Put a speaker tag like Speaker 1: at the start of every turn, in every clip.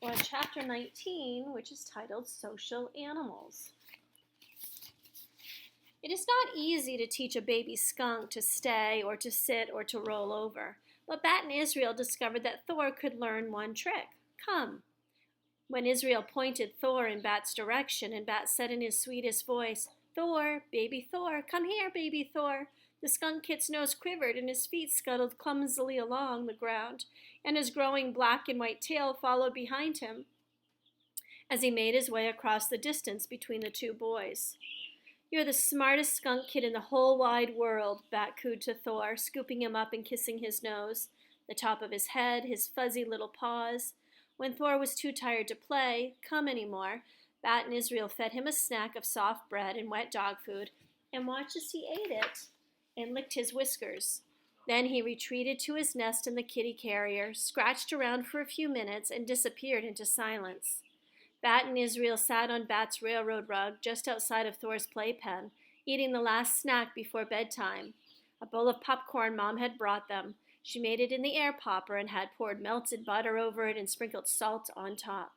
Speaker 1: We're on chapter 19, which is titled Social Animals. It is not easy to teach a baby skunk to stay or to sit or to roll over, but Bat and Israel discovered that Thor could learn one trick. Come. When Israel pointed Thor in Bat's direction, and Bat said in his sweetest voice, "Thor, baby Thor, come here, baby Thor," the skunk kit's nose quivered and his feet scuttled clumsily along the ground, and his growing black and white tail followed behind him as he made his way across the distance between the two boys. "You're the smartest skunk kid in the whole wide world," Bat cooed to Thor, scooping him up and kissing his nose, the top of his head, his fuzzy little paws. When Thor was too tired to come anymore, Bat and Israel fed him a snack of soft bread and wet dog food and watched as he ate it and licked his whiskers. Then he retreated to his nest in the kitty carrier, scratched around for a few minutes, and disappeared into silence. Bat and Israel sat on Bat's railroad rug just outside of Thor's playpen, eating the last snack before bedtime. A bowl of popcorn Mom had brought them. She made it in the air popper and had poured melted butter over it and sprinkled salt on top.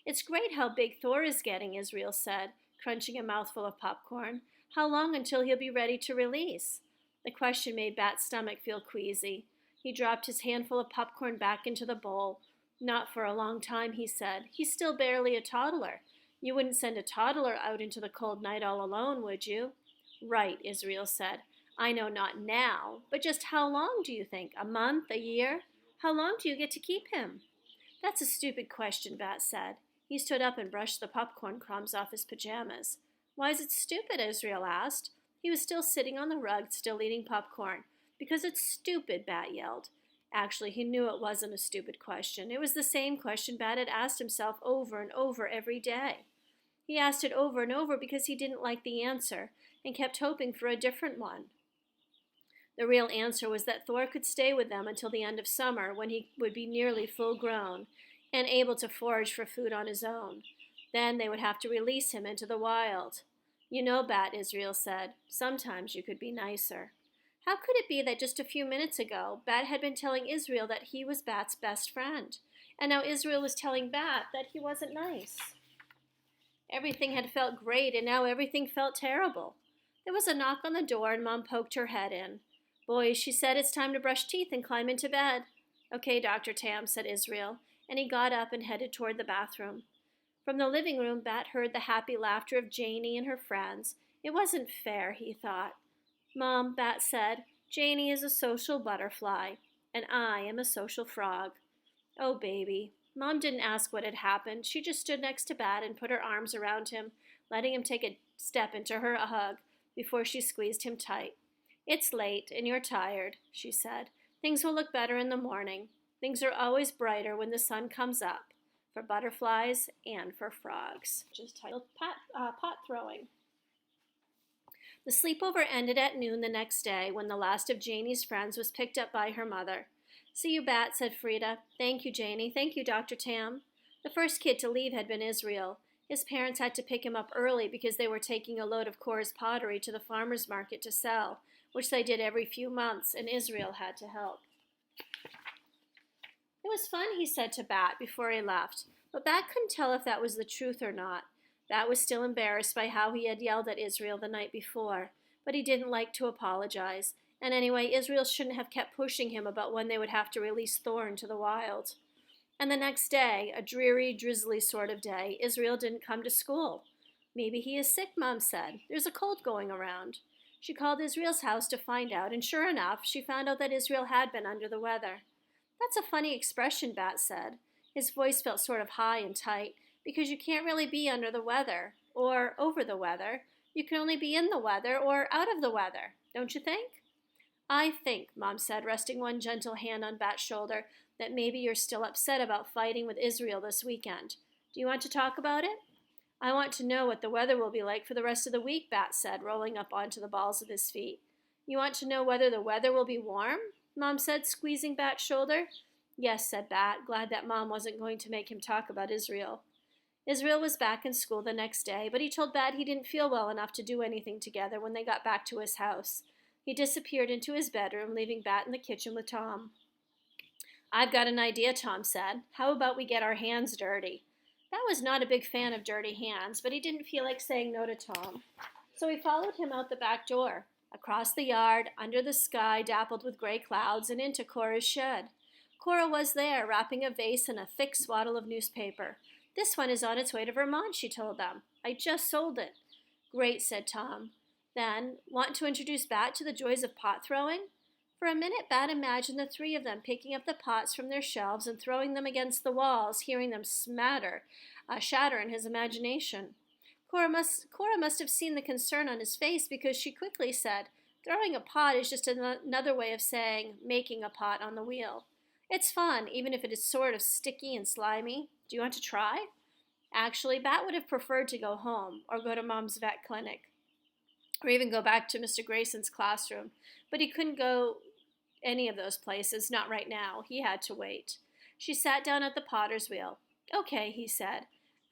Speaker 1: "It's great how big Thor is getting," Israel said, crunching a mouthful of popcorn. "How long until he'll be ready to release?" The question made Bat's stomach feel queasy. He dropped his handful of popcorn back into the bowl. "Not for a long time," he said. "He's still barely a toddler. You wouldn't send a toddler out into the cold night all alone, would you?" "Right," Israel said. "I know not now, but just how long do you think? A month? A year? How long do you get to keep him?" "That's a stupid question," Bat said. He stood up and brushed the popcorn crumbs off his pajamas. "Why is it stupid?" Israel asked. He was still sitting on the rug, still eating popcorn. "Because it's stupid," Bat yelled. Actually, he knew it wasn't a stupid question. It was the same question Bat had asked himself over and over every day. He asked it over and over because he didn't like the answer and kept hoping for a different one. The real answer was that Thor could stay with them until the end of summer, when he would be nearly full grown and able to forage for food on his own. Then they would have to release him into the wild. "You know, Bat," Israel said, "sometimes you could be nicer." How could it be that just a few minutes ago, Bat had been telling Israel that he was Bat's best friend, and now Israel was telling Bat that he wasn't nice? Everything had felt great, and now everything felt terrible. There was a knock on the door, and Mom poked her head in. "Boys," she said, "it's time to brush teeth and climb into bed." "Okay, Dr. Tam," said Israel, and he got up and headed toward the bathroom. From the living room, Bat heard the happy laughter of Janie and her friends. It wasn't fair, he thought. "Mom," Bat said, "Janie is a social butterfly, and I am a social frog." "Oh, baby." Mom didn't ask what had happened. She just stood next to Bat and put her arms around him, letting him take a step into her hug before she squeezed him tight. "It's late, and you're tired," she said. "Things will look better in the morning. Things are always brighter when the sun comes up, for butterflies and for frogs," which is titled Pot Throwing. The sleepover ended at noon the next day, when the last of Janie's friends was picked up by her mother. "See you, Bat," said Frida. "Thank you, Janie. Thank you, Dr. Tam." The first kid to leave had been Israel. His parents had to pick him up early because they were taking a load of Cora's pottery to the farmer's market to sell, which they did every few months, and Israel had to help. "It was fun," he said to Bat before he left, but Bat couldn't tell if that was the truth or not. Bat was still embarrassed by how he had yelled at Israel the night before, but he didn't like to apologize, and anyway, Israel shouldn't have kept pushing him about when they would have to release Thor into the wild. And the next day, a dreary, drizzly sort of day, Israel didn't come to school. "Maybe he is sick," Mom said. "There's a cold going around." She called Israel's house to find out, and sure enough, she found out that Israel had been under the weather. "That's a funny expression," Bat said. His voice felt sort of high and tight, because you can't really be under the weather, or over the weather. You can only be in the weather or out of the weather, don't you think? "I think," Mom said, resting one gentle hand on Bat's shoulder, "that maybe you're still upset about fighting with Israel this weekend. Do you want to talk about it?" "I want to know what the weather will be like for the rest of the week," Bat said, rolling up onto the balls of his feet. "You want to know whether the weather will be warm?" Mom said, squeezing Bat's shoulder. "Yes," said Bat, glad that Mom wasn't going to make him talk about Israel. Israel was back in school the next day, but he told Bat he didn't feel well enough to do anything together when they got back to his house. He disappeared into his bedroom, leaving Bat in the kitchen with Tom. I've got an idea, Tom said. How about we get our hands dirty? Bat was not a big fan of dirty hands, but he didn't feel like saying no to Tom. So he followed him out the back door, across the yard, under the sky dappled with gray clouds, and into Cora's shed. Cora was there, wrapping a vase in a thick swaddle of newspaper. This one is on its way to Vermont, she told them. I just sold it. Great, said Tom. Then, want to introduce Bat to the joys of pot throwing? For a minute, Bat imagined the three of them picking up the pots from their shelves and throwing them against the walls, hearing them shatter in his imagination. Cora must have seen the concern on his face because she quickly said, throwing a pot is just another way of saying making a pot on the wheel. It's fun, even if it is sort of sticky and slimy. Do you want to try? Actually, Bat would have preferred to go home or go to Mom's vet clinic or even go back to Mr. Grayson's classroom, but he couldn't go any of those places, not right now. He had to wait. She sat down at the potter's wheel. Okay, he said.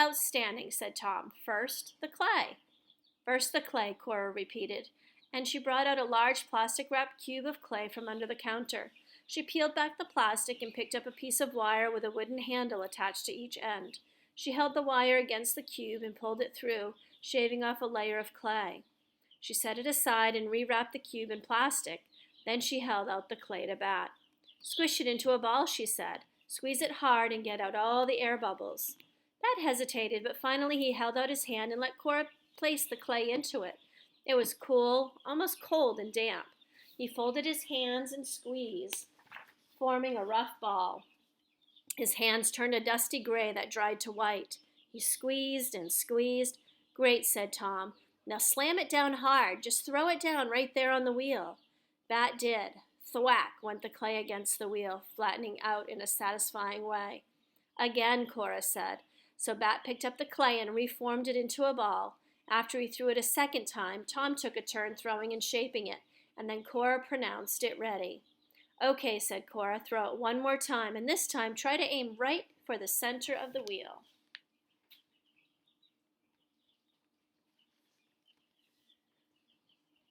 Speaker 1: Outstanding, said Tom. First, the clay. First the clay, Cora repeated, and she brought out a large plastic-wrapped cube of clay from under the counter. She peeled back the plastic and picked up a piece of wire with a wooden handle attached to each end. She held the wire against the cube and pulled it through, shaving off a layer of clay. She set it aside and rewrapped the cube in plastic. Then she held out the clay to Bat. Squish it into a ball, she said. Squeeze it hard and get out all the air bubbles. Bat hesitated, but finally he held out his hand and let Cora place the clay into it. It was cool, almost cold and damp. He folded his hands and squeezed, forming a rough ball. His hands turned a dusty gray that dried to white. He squeezed and squeezed. Great, said Tom. Now slam it down hard. Just throw it down right there on the wheel. Bat did. Thwack went the clay against the wheel, flattening out in a satisfying way. Again, Cora said. So Bat picked up the clay and reformed it into a ball. After he threw it a second time, Tom took a turn throwing and shaping it, and then Cora pronounced it ready. Okay, said Cora, throw it one more time, and this time try to aim right for the center of the wheel.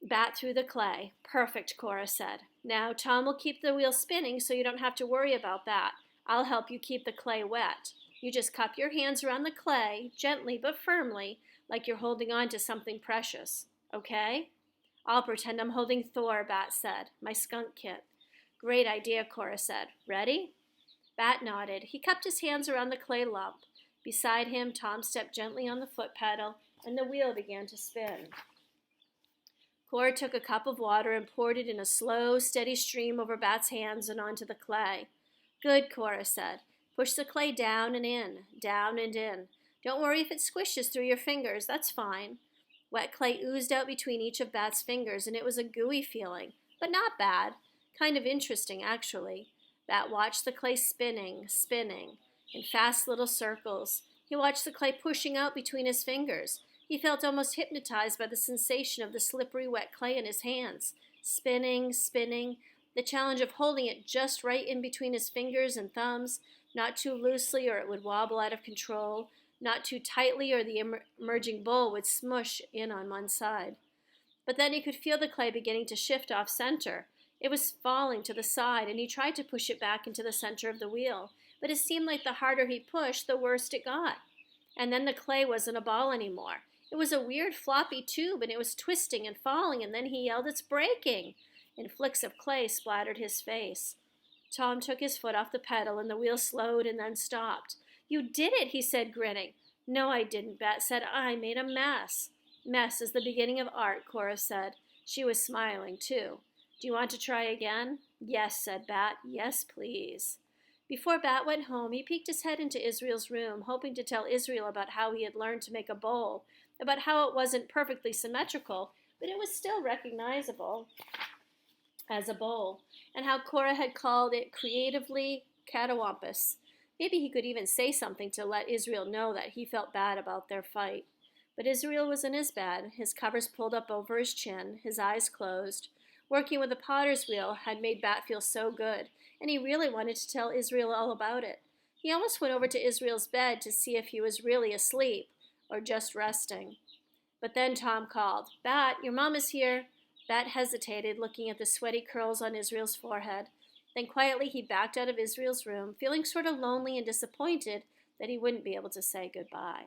Speaker 1: Bat threw the clay. Perfect, Cora said. Now Tom will keep the wheel spinning so you don't have to worry about that. I'll help you keep the clay wet. You just cup your hands around the clay, gently but firmly, like you're holding on to something precious. Okay? I'll pretend I'm holding Thor, Bat said. My skunk kit. Great idea, Cora said. Ready? Bat nodded. He cupped his hands around the clay lump. Beside him, Tom stepped gently on the foot pedal, and the wheel began to spin. Cora took a cup of water and poured it in a slow, steady stream over Bat's hands and onto the clay. Good, Cora said. Push the clay down and in, down and in. Don't worry if it squishes through your fingers. That's fine. Wet clay oozed out between each of Bat's fingers, and it was a gooey feeling, but not bad. Kind of interesting, actually. Bat watched the clay spinning, in fast little circles. He watched the clay pushing out between his fingers. He felt almost hypnotized by the sensation of the slippery wet clay in his hands. Spinning, the challenge of holding it just right in between his fingers and thumbs, not too loosely or it would wobble out of control, not too tightly or the emerging bowl would smush in on one side. But then he could feel the clay beginning to shift off center. It was falling to the side, and he tried to push it back into the center of the wheel, but it seemed like the harder he pushed, the worse it got. And then the clay wasn't a ball anymore. It was a weird floppy tube, and it was twisting and falling, and then he yelled, "It's breaking!" And flicks of clay splattered his face. Tom took his foot off the pedal, and the wheel slowed and then stopped. "You did it," he said, grinning. "No, I didn't," Bat said. "I made a mess." "Mess is the beginning of art," Cora said. She was smiling, too. "Do you want to try again?" "Yes," said Bat. "Yes, please." Before Bat went home, he peeked his head into Israel's room, hoping to tell Israel about how he had learned to make a bowl, about how it wasn't perfectly symmetrical, but it was still recognizable as a bowl, and how Cora had called it creatively catawampus. Maybe he could even say something to let Israel know that he felt bad about their fight. But Israel was in his bed, his covers pulled up over his chin, his eyes closed. Working with a potter's wheel had made Bat feel so good, and he really wanted to tell Israel all about it. He almost went over to Israel's bed to see if he was really asleep or just resting. But then Tom called, "Bat, your mom is here." Bat hesitated, looking at the sweaty curls on Israel's forehead. Then quietly he backed out of Israel's room, feeling sort of lonely and disappointed that he wouldn't be able to say goodbye.